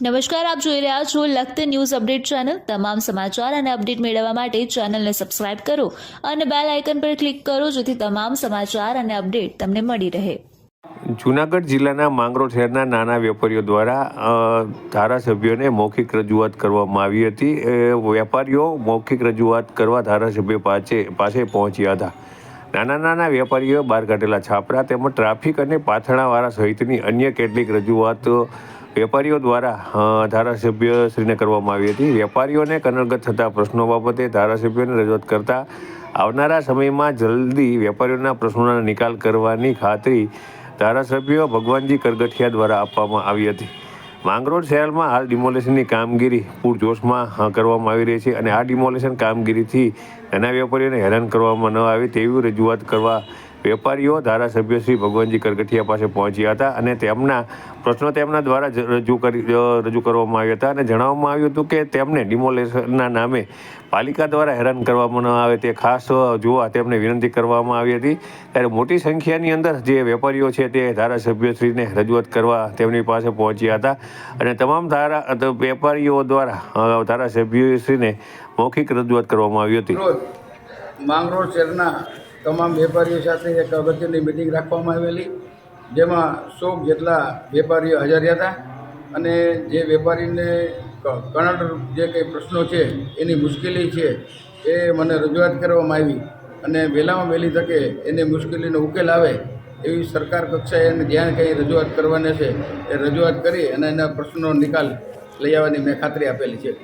નમસ્કાર, આપ જોઈ રહ્યા છો લખત ન્યૂઝ અપડેટ ચેનલ। તમામ સમાચાર અને અપડેટ મેળવવા માટે ચેનલને સબસ્ક્રાઇબ કરો અને બેલ આઇકન પર ક્લિક કરો જેથી તમામ સમાચાર અને અપડેટ તમને મળી રહે। જૂનાગઢ જિલ્લાના માંગરોળ શહેરના નાના વેપારીઓ દ્વારા ધારાસભ્યોને મૌખિક રજૂઆત કરવામાં આવી હતી। વેપારીઓ મૌખિક રજૂઆત કરવા ધારાસભ્ય પાસે પહોંચ્યા હતા। નાના વેપારીઓ બહાર કાઢેલા છાપરા તેમજ ટ્રાફિક અને પાથરણાવાળા સહિતની અન્ય કેટલીક રજૂઆત વેપારીઓ દ્વારા ધારાસભ્યશ્રીને કરવામાં આવી હતી। વેપારીઓને કનડગત થતા પ્રશ્નો બાબતે ધારાસભ્યોને રજૂઆત કરતા આવનારા સમયમાં જલ્દી વેપારીઓના પ્રશ્નોના નિકાલ કરવાની ખાતરી ધારાસભ્ય ભગવાનજી કરગઠિયા દ્વારા આપવામાં આવી હતી। માંગરોળ શહેરમાં હાલ ડિમોલેશનની કામગીરી પૂરજોશમાં કરવામાં આવી રહી છે અને આ ડિમોલેશન કામગીરીથી નાના વેપારીઓને હેરાન કરવામાં ન આવે તેવી રજૂઆત કરવા વેપારીઓ ધારાસભ્ય શ્રી ભગવાનજી કરગઠિયા પાસે પહોંચ્યા હતા અને તેમના પ્રશ્નો તેમના દ્વારા રજૂ કરવામાં આવ્યા હતા અને જણાવવામાં આવ્યું હતું કે તેમને ડિમોલેશનના નામે પાલિકા દ્વારા હેરાન કરવામાં ન આવે તે ખાસ જોવા તેમને વિનંતી કરવામાં આવી હતી। ત્યારે મોટી સંખ્યાની અંદર જે વેપારીઓ છે તે ધારાસભ્યશ્રીને રજૂઆત કરવા તેમની પાસે પહોંચ્યા હતા અને તમામ વેપારીઓ દ્વારા ધારાસભ્યશ્રીને મૌખિક રજૂઆત કરવામાં આવી હતી। માંગરોળ શહેરના તમામ વેપારીઓ સાથે એક અગત્યની મિટિંગ રાખવામાં આવેલી, જેમાં 100 જેટલા વેપારીઓ હાજર હતા અને જે વેપારીને ઘણા જે કંઈ પ્રશ્નો છે એની મુશ્કેલી છે એ મને રજૂઆત કરવામાં આવી અને વહેલામાં વહેલી તકે એની મુશ્કેલીનો ઉકેલ આવે એવી સરકાર કક્ષાએ એને જ્યાં કંઈ રજૂઆત કરવાની છે એ રજૂઆત કરી અને એના પ્રશ્નનો નિકાલ લઈ આવવાની મેં ખાતરી આપેલી છે।